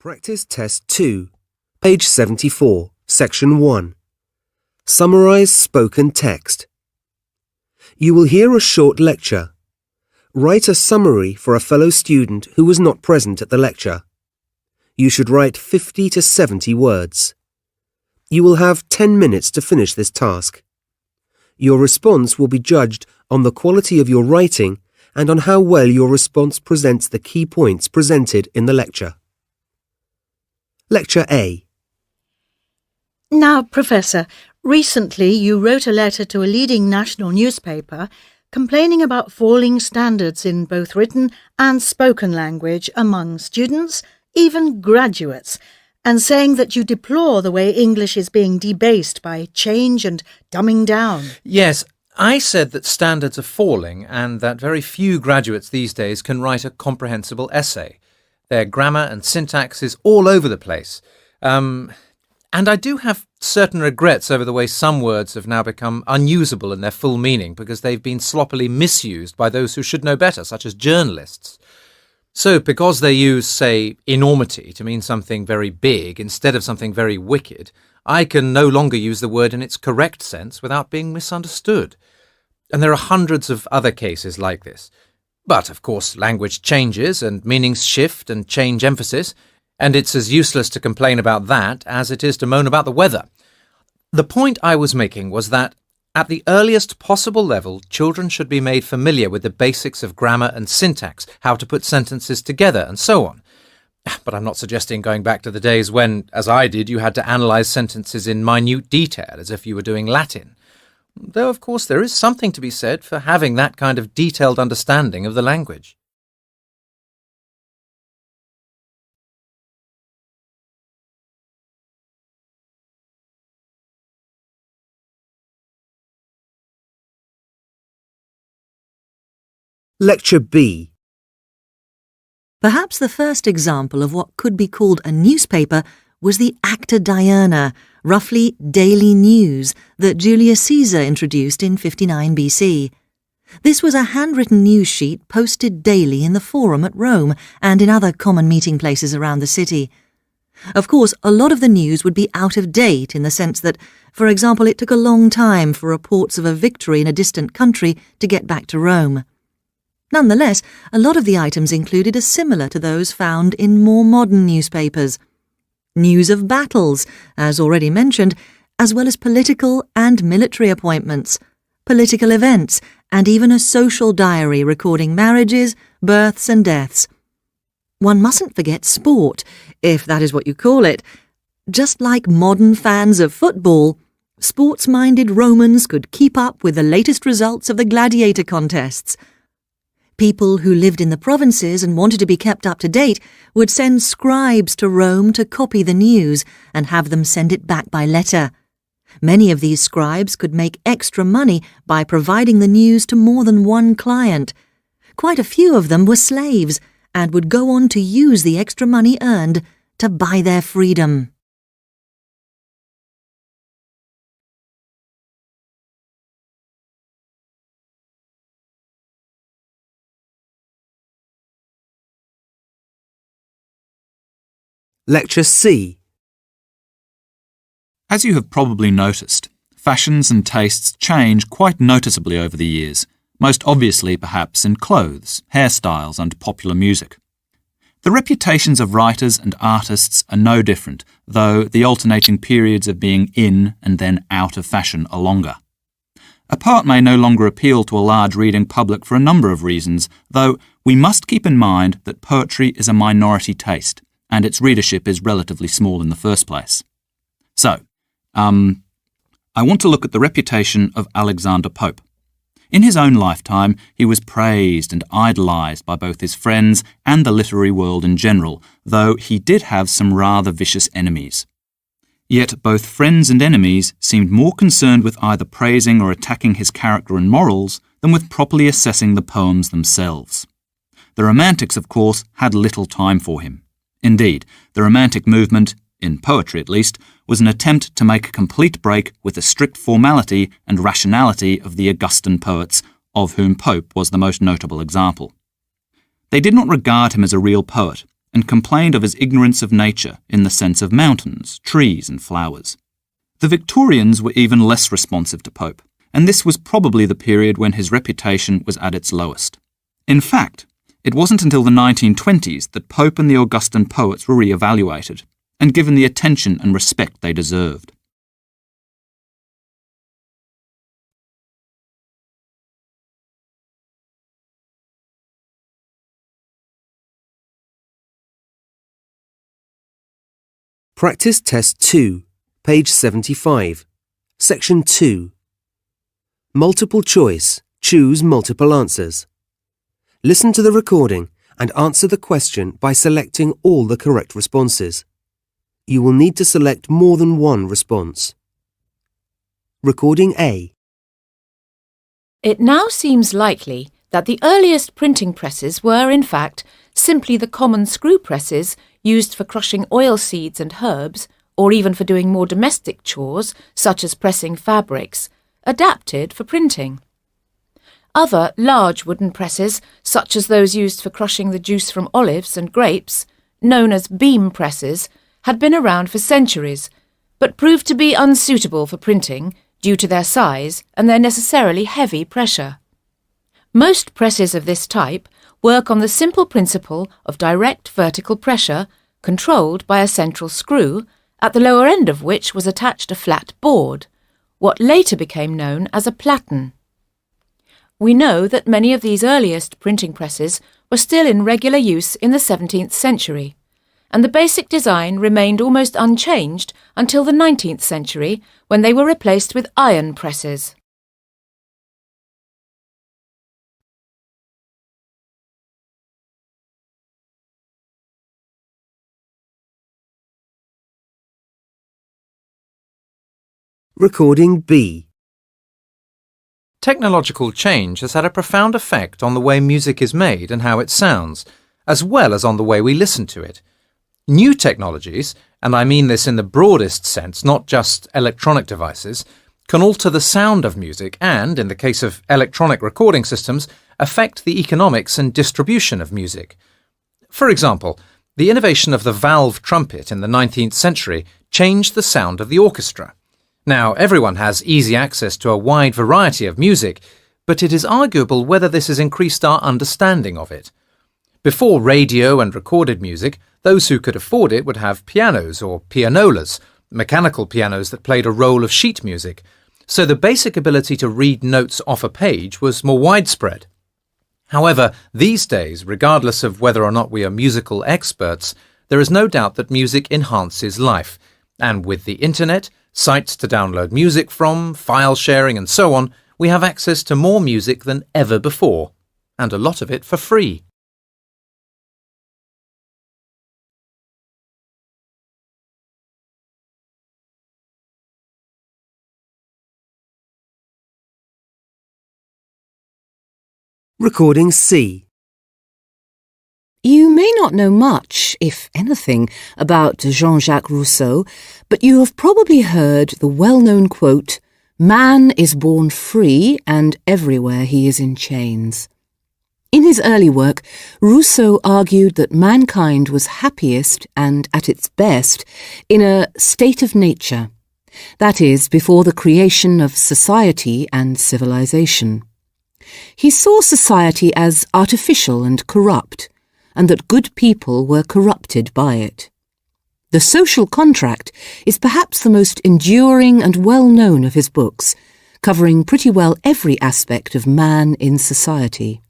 Practice Test 2, page 74, section 1. Summarize spoken text. You will hear a short lecture. Write a summary for a fellow student who was not present at the lecture. You should write 50 to 70 words. You will have 10 minutes to finish this task. Your response will be judged on the quality of your writing and on how well your response presents the key points presented in the lecture. Lecture A. Now, Professor, recently you wrote a letter to a leading national newspaper complaining about falling standards in both written and spoken language among students, even graduates, and saying that you deplore the way English is being debased by change and dumbing down. Yes, I said that standards are falling and that very few graduates these days can write a comprehensible essay. Their grammar and syntax is all over the place. And I do have certain regrets over the way some words have now become unusable in their full meaning because they've been sloppily misused by those who should know better, such as journalists. So, because they use, say, enormity to mean something very big instead of something very wicked, I can no longer use the word in its correct sense without being misunderstood. And there are hundreds of other cases like this. But, of course, language changes and meanings shift and change emphasis, and it's as useless to complain about that as it is to moan about the weather. The point I was making was that, at the earliest possible level, children should be made familiar with the basics of grammar and syntax, how to put sentences together, and so on. But I'm not suggesting going back to the days when, as I did, you had to analyse sentences in minute detail, as if you were doing Latin. Though, of course, there is something to be said for having that kind of detailed understanding of the language. Lecture B. Perhaps the first example of what could be called a newspaper was the Acta Diurna, roughly daily news, that Julius Caesar introduced in 59 BC. This was a handwritten news sheet posted daily in the Forum at Rome and in other common meeting places around the city. Of course, a lot of the news would be out of date in the sense that, for example, it took a long time for reports of a victory in a distant country to get back to Rome. Nonetheless, a lot of the items included are similar to those found in more modern newspapers. News of battles, as already mentioned, as well as political and military appointments, political events, and even a social diary recording marriages, births and deaths. One mustn't forget sport, if that is what you call it. Just like modern fans of football, sports-minded Romans could keep up with the latest results of the gladiator contests. People who lived in the provinces and wanted to be kept up to date would send scribes to Rome to copy the news and have them send it back by letter. Many of these scribes could make extra money by providing the news to more than one client. Quite a few of them were slaves and would go on to use the extra money earned to buy their freedom. Lecture C. As you have probably noticed, fashions and tastes change quite noticeably over the years, most obviously perhaps in clothes, hairstyles and popular music. The reputations of writers and artists are no different, though the alternating periods of being in and then out of fashion are longer. A poet may no longer appeal to a large reading public for a number of reasons, though we must keep in mind that poetry is a minority taste, and its readership is relatively small in the first place. So, I want to look at the reputation of Alexander Pope. In his own lifetime, he was praised and idolised by both his friends and the literary world in general, though he did have some rather vicious enemies. Yet both friends and enemies seemed more concerned with either praising or attacking his character and morals than with properly assessing the poems themselves. The Romantics, of course, had little time for him. Indeed, the Romantic movement, in poetry at least, was an attempt to make a complete break with the strict formality and rationality of the Augustan poets, of whom Pope was the most notable example. They did not regard him as a real poet, and complained of his ignorance of nature in the sense of mountains, trees and flowers. The Victorians were even less responsive to Pope, and this was probably the period when his reputation was at its lowest. In fact, it wasn't until the 1920s that Pope and the Augustan poets were re-evaluated and given the attention and respect they deserved. Practice Test 2, page 75, Section 2. Multiple choice. Choose multiple answers. Listen to the recording and answer the question by selecting all the correct responses. You will need to select more than one response. Recording A. It now seems likely that the earliest printing presses were, in fact, simply the common screw presses used for crushing oil seeds and herbs, or even for doing more domestic chores, such as pressing fabrics, adapted for printing. Other large wooden presses, such as those used for crushing the juice from olives and grapes, known as beam presses, had been around for centuries, but proved to be unsuitable for printing due to their size and their necessarily heavy pressure. Most presses of this type work on the simple principle of direct vertical pressure, controlled by a central screw, at the lower end of which was attached a flat board, what later became known as a platen. We know that many of these earliest printing presses were still in regular use in the 17th century, and the basic design remained almost unchanged until the 19th century, when they were replaced with iron presses. Recording B. Technological change has had a profound effect on the way music is made and how it sounds, as well as on the way we listen to it. New technologies, and I mean this in the broadest sense, not just electronic devices, can alter the sound of music and, in the case of electronic recording systems, affect the economics and distribution of music. For example, the innovation of the valve trumpet in the 19th century changed the sound of the orchestra. Now, everyone has easy access to a wide variety of music, but it is arguable whether this has increased our understanding of it. Before radio and recorded music, those who could afford it would have pianos or pianolas, mechanical pianos that played a role of sheet music, so the basic ability to read notes off a page was more widespread. However, these days, regardless of whether or not we are musical experts, there is no doubt that music enhances life, and with the internet, sites to download music from, file sharing and so on, we have access to more music than ever before, and a lot of it for free. Recording C. You may not know much, if anything, about Jean-Jacques Rousseau, but you have probably heard the well-known quote, "Man is born free, and everywhere he is in chains." In his early work, Rousseau argued that mankind was happiest and at its best in a state of nature, that is, before the creation of society and civilization. He saw society as artificial and corrupt, and that good people were corrupted by it. The Social Contract is perhaps the most enduring and well-known of his books, covering pretty well every aspect of man in society.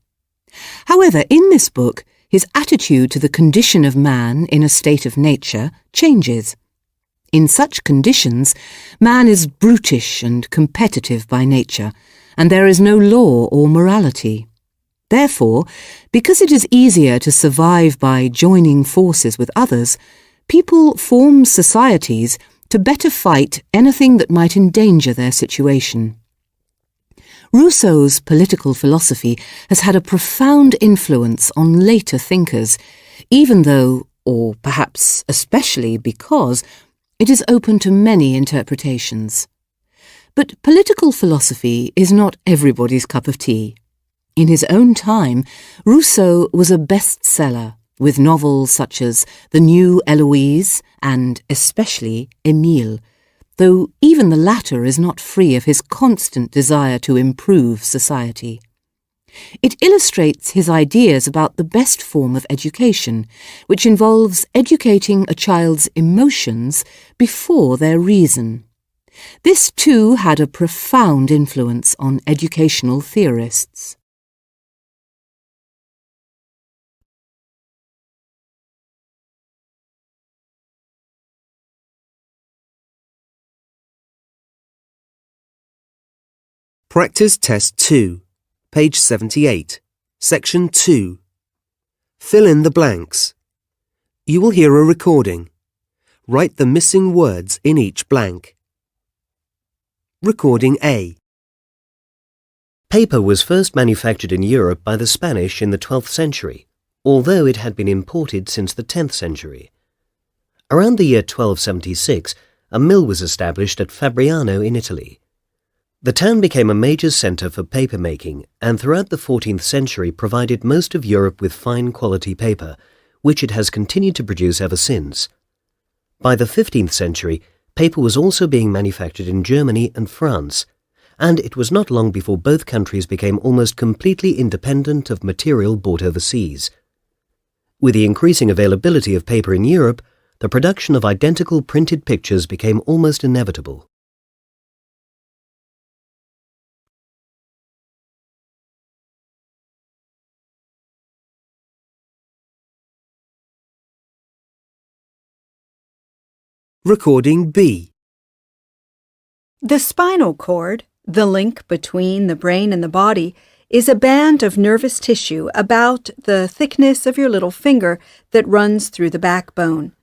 However, in this book, his attitude to the condition of man in a state of nature changes. In such conditions, man is brutish and competitive by nature, and there is no law or morality. Therefore, because it is easier to survive by joining forces with others, people form societies to better fight anything that might endanger their situation. Rousseau's political philosophy has had a profound influence on later thinkers, even though, or perhaps especially because, it is open to many interpretations. But political philosophy is not everybody's cup of tea. In his own time, Rousseau was a bestseller, with novels such as The New Eloise and especially Émile, though even the latter is not free of his constant desire to improve society. It illustrates his ideas about the best form of education, which involves educating a child's emotions before their reason. This too had a profound influence on educational theorists. Practice Test 2, page 78, section 2. Fill in the blanks. You will hear a recording. Write the missing words in each blank. Recording A. Paper was first manufactured in Europe by the Spanish in the 12th century, although it had been imported since the 10th century. Around the year 1276, a mill was established at Fabriano in Italy. The town became a major centre for paper making and throughout the 14th century provided most of Europe with fine quality paper, which it has continued to produce ever since. By the 15th century, paper was also being manufactured in Germany and France, and it was not long before both countries became almost completely independent of material bought overseas. With the increasing availability of paper in Europe, the production of identical printed pictures became almost inevitable. Recording B. The spinal cord, the link between the brain and the body, is a band of nervous tissue about the thickness of your little finger that runs through the backbone.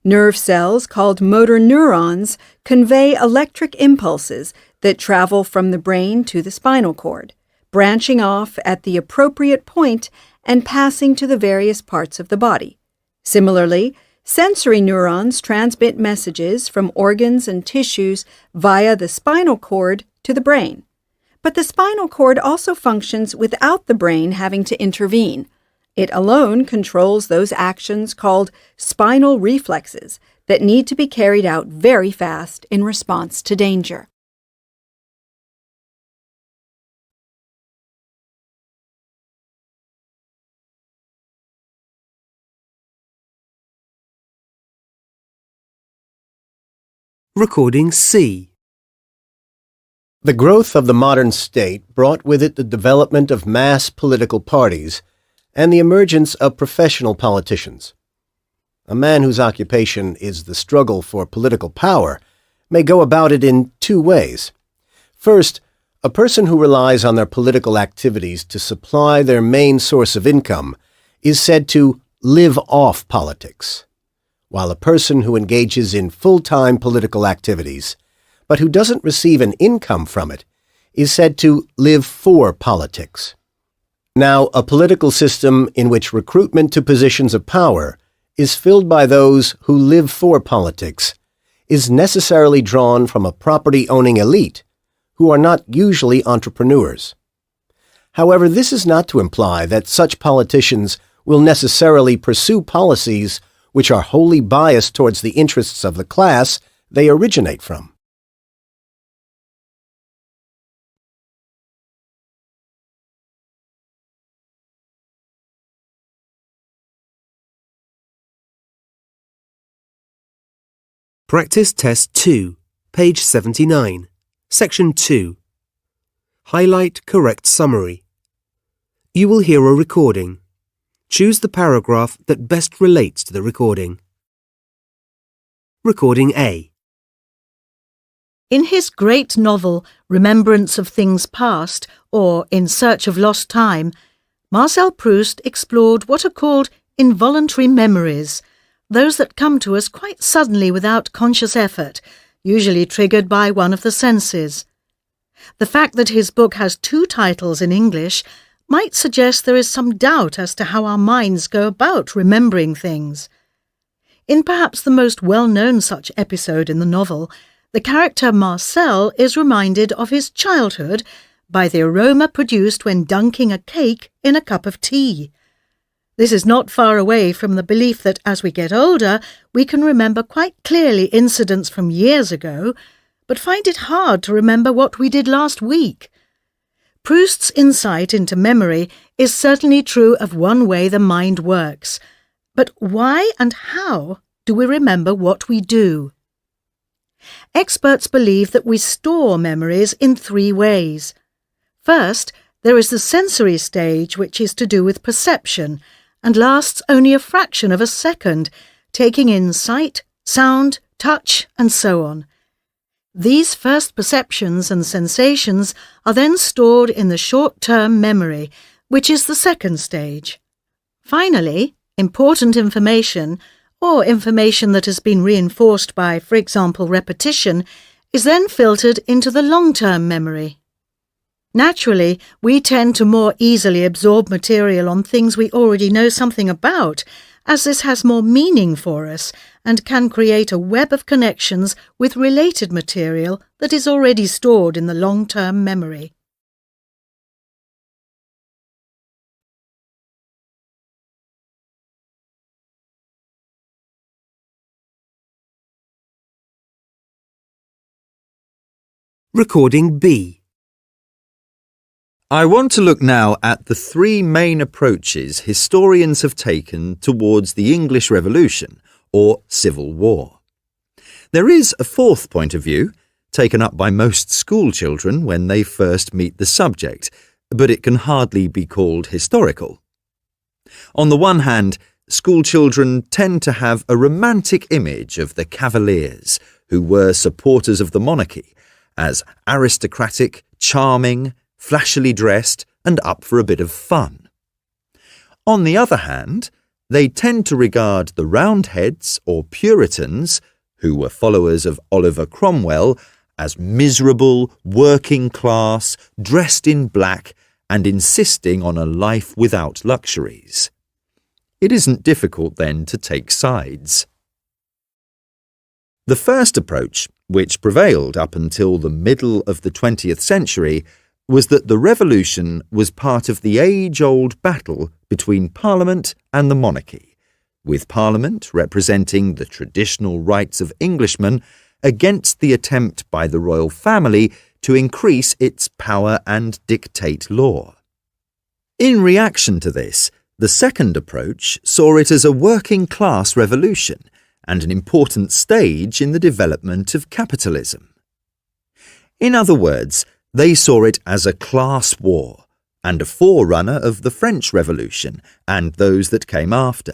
Nerve cells, called motor neurons, convey electric impulses that travel from the brain to the spinal cord, branching off at the appropriate point and passing to the various parts of the body. Similarly, sensory neurons transmit messages from organs and tissues via the spinal cord to the brain. But the spinal cord also functions without the brain having to intervene. It alone controls those actions called spinal reflexes that need to be carried out very fast in response to danger. Recording C. The growth of the modern state brought with it the development of mass political parties and the emergence of professional politicians. A man whose occupation is the struggle for political power may go about it in two ways. First, a person who relies on their political activities to supply their main source of income is said to live off politics, while a person who engages in full-time political activities, but who doesn't receive an income from it, is said to live for politics. Now, a political system in which recruitment to positions of power is filled by those who live for politics is necessarily drawn from a property-owning elite who are not usually entrepreneurs. However, this is not to imply that such politicians will necessarily pursue policies which are wholly biased towards the interests of the class they originate from. Practice Test 2, page 79, section 2. Highlight correct summary. You will hear a recording. Choose the paragraph that best relates to the recording. Recording A. In his great novel Remembrance of Things Past, or In Search of Lost Time, Marcel Proust explored what are called involuntary memories, those that come to us quite suddenly without conscious effort, usually triggered by one of the senses. The fact that his book has two titles in English might suggest there is some doubt as to how our minds go about remembering things. In perhaps the most well-known such episode in the novel, the character Marcel is reminded of his childhood by the aroma produced when dunking a cake in a cup of tea. This is not far away from the belief that as we get older, we can remember quite clearly incidents from years ago, but find it hard to remember what we did last week. Proust's insight into memory is certainly true of one way the mind works. But why and how do we remember what we do? Experts believe that we store memories in 3 ways. First, there is the sensory stage, which is to do with perception, and lasts only a fraction of a second, taking in sight, sound, touch, and so on. These first perceptions and sensations are then stored in the short-term memory, which is the second stage. Finally, important information, or information that has been reinforced by, for example, repetition, is then filtered into the long-term memory. Naturally, we tend to more easily absorb material on things we already know something about, as this has more meaning for us and can create a web of connections with related material that is already stored in the long-term memory. Recording B. I want to look now at the 3 main approaches historians have taken towards the English Revolution, or Civil War. There is a 4th point of view, taken up by most school children when they first meet the subject, but it can hardly be called historical. On the one hand, school children tend to have a romantic image of the Cavaliers, who were supporters of the monarchy, as aristocratic, charming, flashily dressed, and up for a bit of fun. On the other hand, they tend to regard the Roundheads or Puritans, who were followers of Oliver Cromwell, as miserable, working class, dressed in black, and insisting on a life without luxuries. It isn't difficult then to take sides. The first approach, which prevailed up until the middle of the 20th century, was that the revolution was part of the age-old battle between Parliament and the monarchy, with Parliament representing the traditional rights of Englishmen against the attempt by the royal family to increase its power and dictate law. In reaction to this, the second approach saw it as a working-class revolution and an important stage in the development of capitalism. In other words, they saw it as a class war and a forerunner of the French Revolution and those that came after.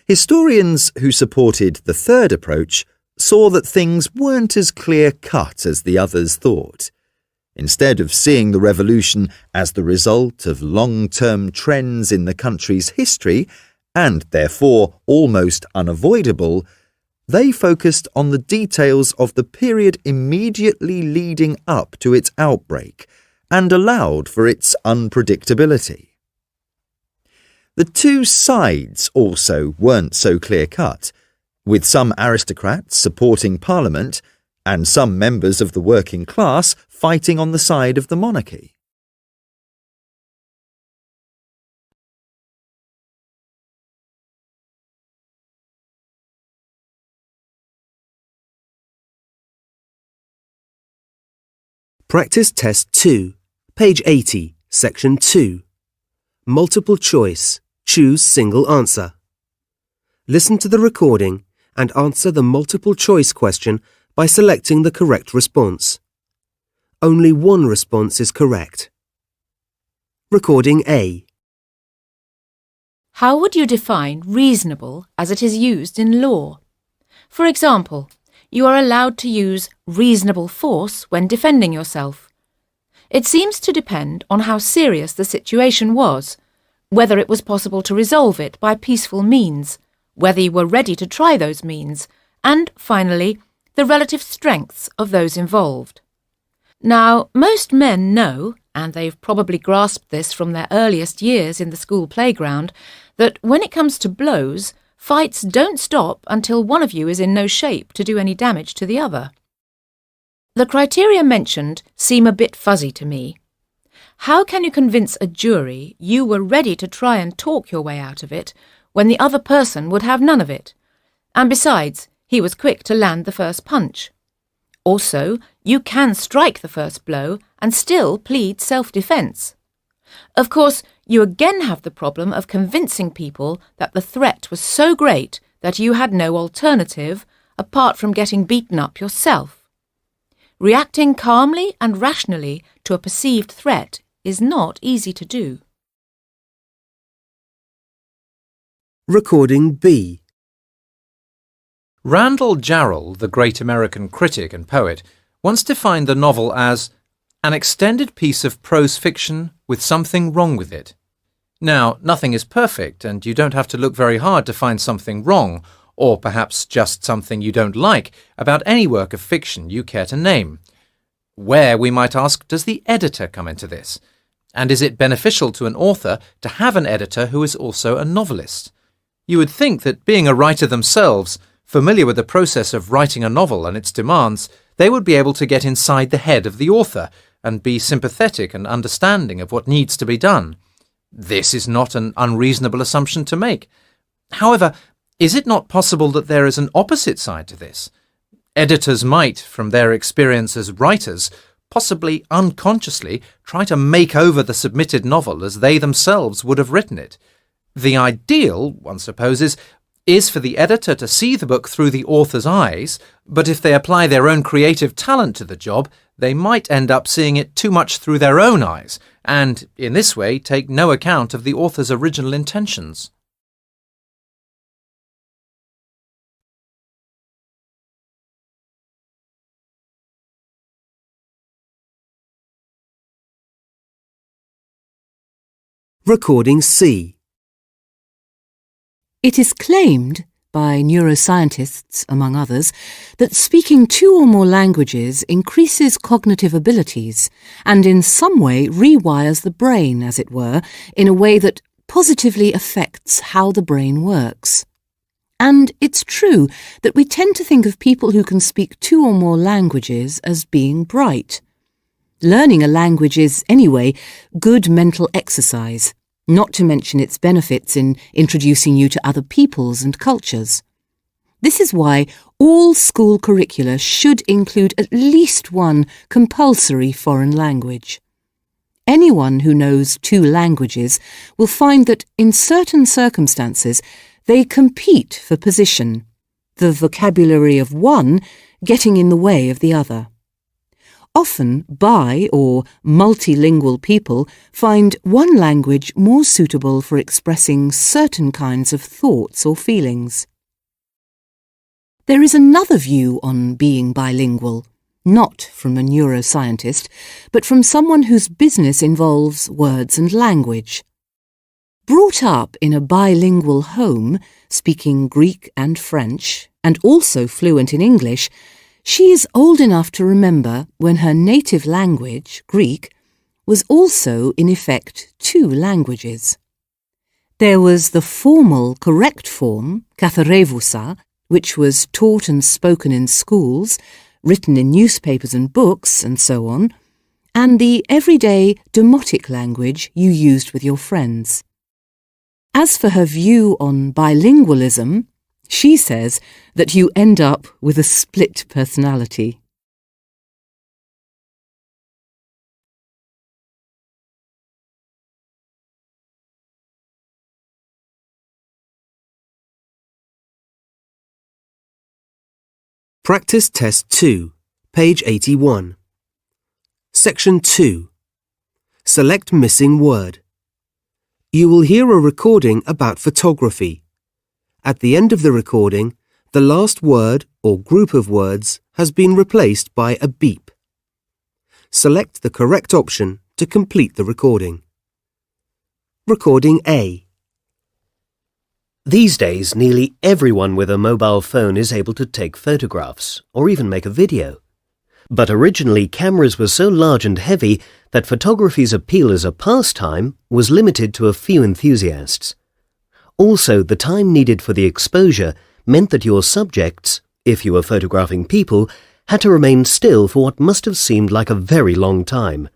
Historians who supported the third approach saw that things weren't as clear-cut as the others thought. Instead of seeing the revolution as the result of long-term trends in the country's history, and therefore almost unavoidable, they focused on the details of the period immediately leading up to its outbreak and allowed for its unpredictability. The 2 sides also weren't so clear-cut, with some aristocrats supporting Parliament and some members of the working class fighting on the side of the monarchy. Practice Test 2, page 80, section 2. Multiple choice. Choose single answer. Listen to the recording and answer the multiple choice question by selecting the correct response. Only one response is correct. Recording A. How would you define reasonable as it is used in law? For example, you are allowed to use reasonable force when defending yourself. It seems to depend on how serious the situation was, whether it was possible to resolve it by peaceful means, whether you were ready to try those means, and, finally, the relative strengths of those involved. Now, most men know, and they've probably grasped this from their earliest years in the school playground, that when it comes to blows, fights don't stop until one of you is in no shape to do any damage to the other. The criteria mentioned seem a bit fuzzy to me. How can you convince a jury you were ready to try and talk your way out of it when the other person would have none of it? And besides, he was quick to land the first punch. Also, you can strike the first blow and still plead self-defence. Of course, you again have the problem of convincing people that the threat was so great that you had no alternative apart from getting beaten up yourself. Reacting calmly and rationally to a perceived threat is not easy to do. Recording B. Randall Jarrell, the great American critic and poet, once defined the novel as an extended piece of prose fiction with something wrong with it. Now, nothing is perfect, and you don't have to look very hard to find something wrong, or perhaps just something you don't like, about any work of fiction you care to name. Where, we might ask, does the editor come into this? And is it beneficial to an author to have an editor who is also a novelist? You would think that being a writer themselves, familiar with the process of writing a novel and its demands, they would be able to get inside the head of the author and be sympathetic and understanding of what needs to be done. This is not an unreasonable assumption to make. However, is it not possible that there is an opposite side to this? Editors might, from their experience as writers, possibly unconsciously try to make over the submitted novel as they themselves would have written it. The ideal, one supposes, is for the editor to see the book through the author's eyes, but if they apply their own creative talent to the job, they might end up seeing it too much through their own eyes, and, in this way, take no account of the author's original intentions. Recording C. It is claimed by neuroscientists, among others, that speaking 2 or more languages increases cognitive abilities and in some way rewires the brain, as it were, in a way that positively affects how the brain works. And it's true that we tend to think of people who can speak 2 or more languages as being bright. Learning a language is, anyway, good mental exercise, not to mention its benefits in introducing you to other peoples and cultures. This is why all school curricula should include at least one compulsory foreign language. Anyone who knows 2 languages will find that in certain circumstances they compete for position, the vocabulary of one getting in the way of the other. Often, bi- or multilingual people find one language more suitable for expressing certain kinds of thoughts or feelings. There is another view on being bilingual, not from a neuroscientist, but from someone whose business involves words and language. Brought up in a bilingual home, speaking Greek and French, and also fluent in English, she is old enough to remember when her native language, Greek, was also in effect 2 languages. There was the formal correct form, katharevousa, which was taught and spoken in schools, written in newspapers and books, and so on, and the everyday demotic language you used with your friends. As for her view on bilingualism, she says that you end up with a split personality. Practice Test 2, page 81. Section 2. Select missing word. You will hear a recording about photography. At the end of the recording, the last word or group of words has been replaced by a beep. Select the correct option to complete the recording. Recording A. These days, nearly everyone with a mobile phone is able to take photographs, or even make a video. But originally, cameras were so large and heavy that photography's appeal as a pastime was limited to a few enthusiasts. Also, the time needed for the exposure meant that your subjects, if you were photographing people, had to remain still for what must have seemed like a very long time.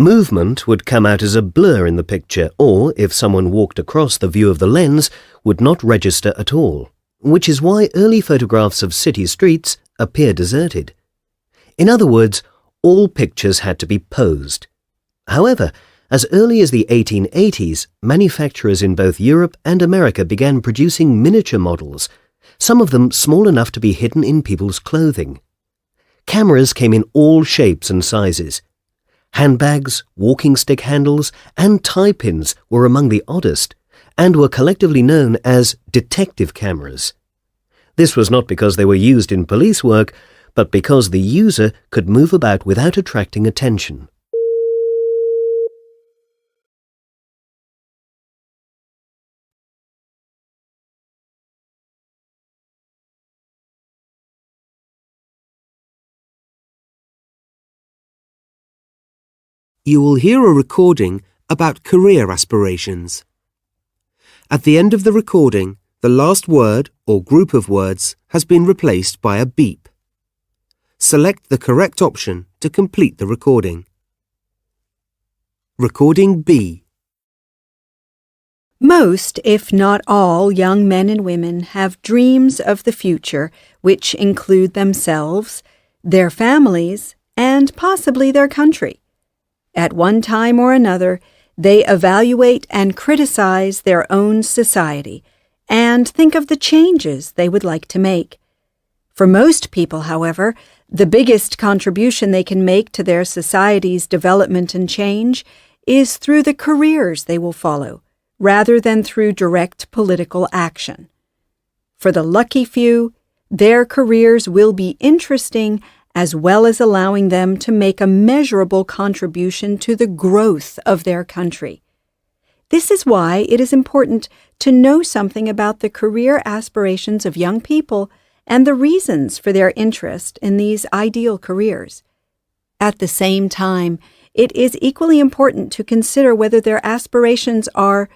Movement would come out as a blur in the picture, or, if someone walked across the view of the lens, would not register at all, which is why early photographs of city streets appear deserted. In other words, all pictures had to be posed. However, as early as the 1880s, manufacturers in both Europe and America began producing miniature models, some of them small enough to be hidden in people's clothing. Cameras came in all shapes and sizes. Handbags, walking stick handles, and tie pins were among the oddest, and were collectively known as detective cameras. This was not because they were used in police work, but because the user could move about without attracting attention. You will hear a recording about career aspirations. At the end of the recording, the last word or group of words has been replaced by a beep. Select the correct option to complete the recording. Recording B. Most, if not all, young men and women have dreams of the future which include themselves, their families, and possibly their country. At one time or another, they evaluate and criticize their own society and think of the changes they would like to make. For most people, however, the biggest contribution they can make to their society's development and change is through the careers they will follow, rather than through direct political action. For the lucky few, their careers will be interesting as well as allowing them to make a measurable contribution to the growth of their country. This is why it is important to know something about the career aspirations of young people and the reasons for their interest in these ideal careers. At the same time, it is equally important to consider whether their aspirations are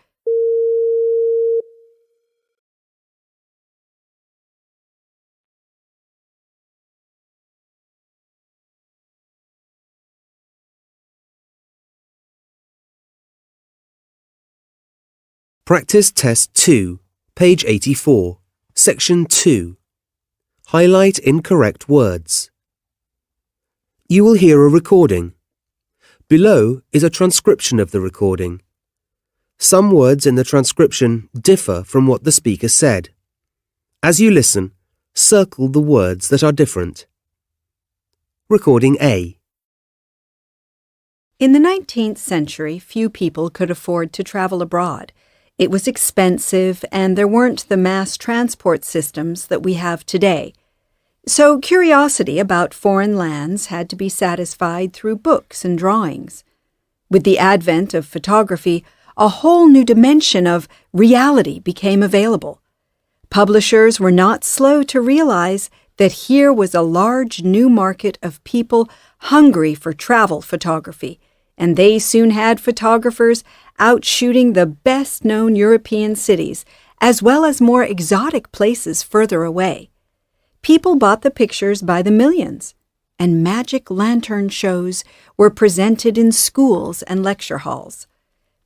Practice Test 2, page 84, section 2. Highlight incorrect words. You will hear a recording. Below is a transcription of the recording. Some words in the transcription differ from what the speaker said. As you listen, circle the words that are different. Recording A. In the 19th century, few people could afford to travel abroad. It was expensive, and there weren't the mass transport systems that we have today. So curiosity about foreign lands had to be satisfied through books and drawings. With the advent of photography, a whole new dimension of reality became available. Publishers were not slow to realize that here was a large new market of people hungry for travel photography, and they soon had photographers out shooting the best-known European cities, as well as more exotic places further away. People bought the pictures by the millions, and magic lantern shows were presented in schools and lecture halls.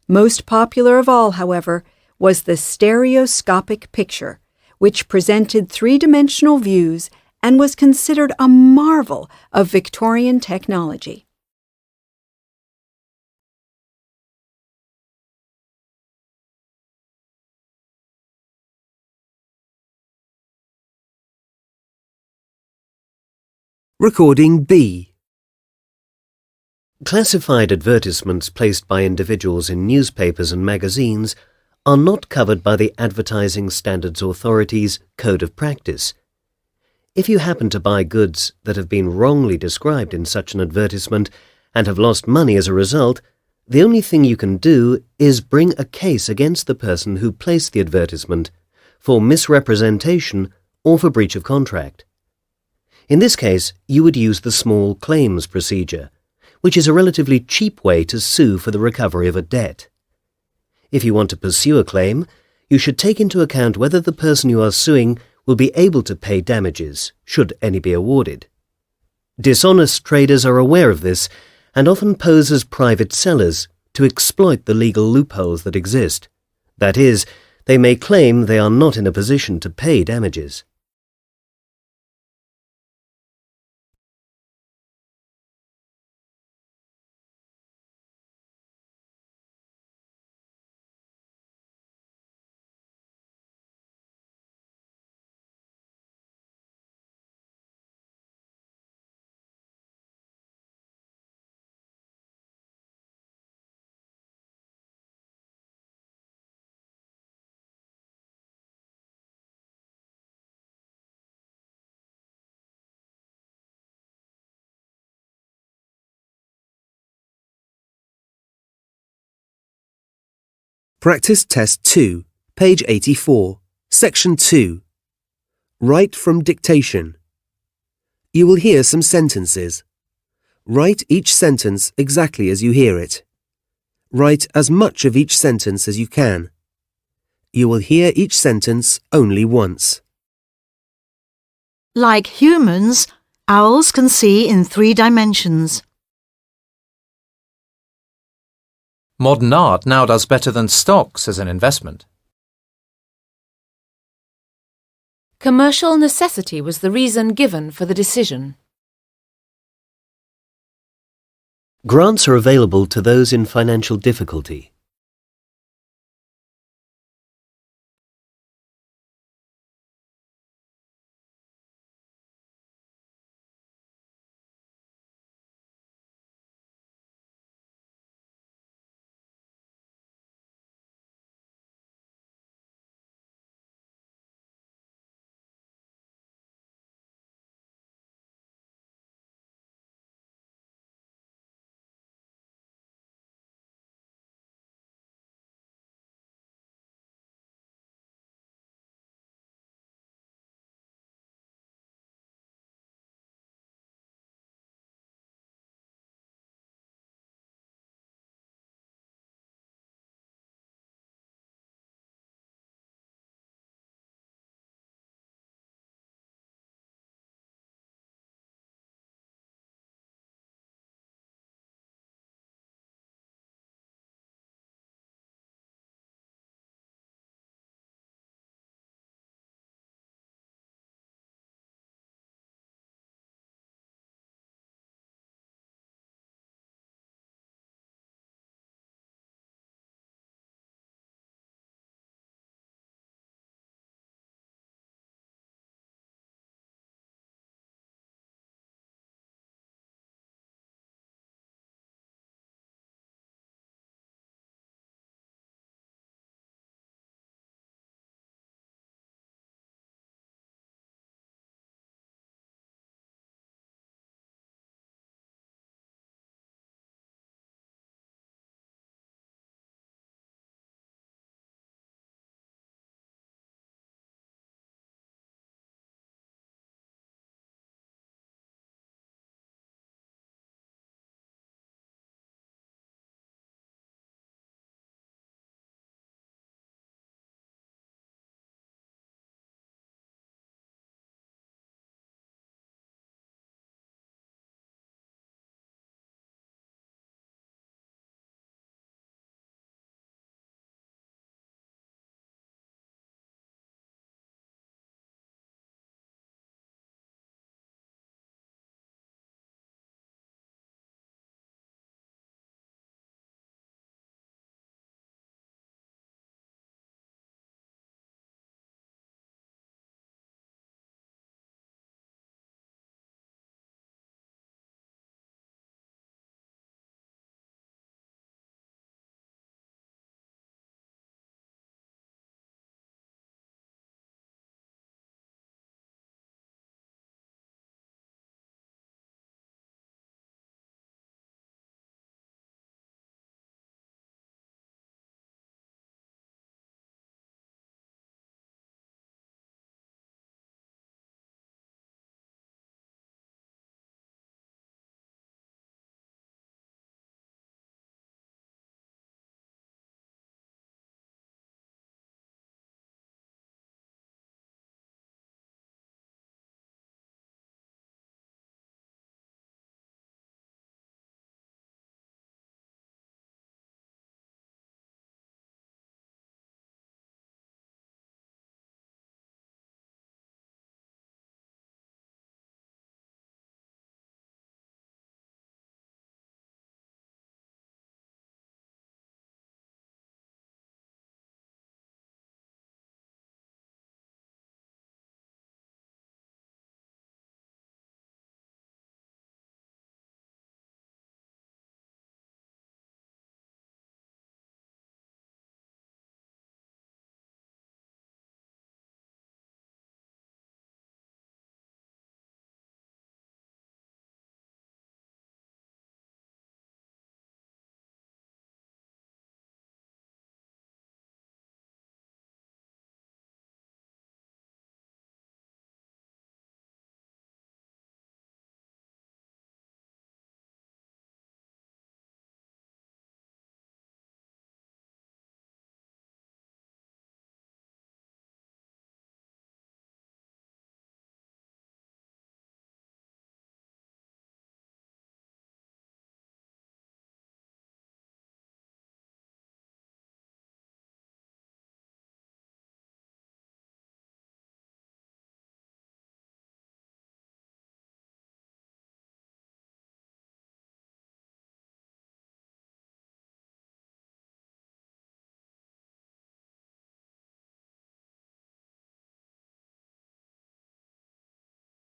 Most popular of all, however, was the stereoscopic picture, which presented three-dimensional views and was considered a marvel of Victorian technology. Recording B. Classified advertisements placed by individuals in newspapers and magazines are not covered by the Advertising Standards Authority's Code of Practice. If you happen to buy goods that have been wrongly described in such an advertisement and have lost money as a result, the only thing you can do is bring a case against the person who placed the advertisement for misrepresentation or for breach of contract. In this case, you would use the small claims procedure, which is a relatively cheap way to sue for the recovery of a debt. If you want to pursue a claim, you should take into account whether the person you are suing will be able to pay damages, should any be awarded. Dishonest traders are aware of this and often pose as private sellers to exploit the legal loopholes that exist. That is, they may claim they are not in a position to pay damages. Practice Test 2, page 84, section 2. Write from dictation. You will hear some sentences. Write each sentence exactly as you hear it. Write as much of each sentence as you can. You will hear each sentence only once. Like humans, owls can see in 3 dimensions. Modern art now does better than stocks as an investment. Commercial necessity was the reason given for the decision. Grants are available to those in financial difficulty.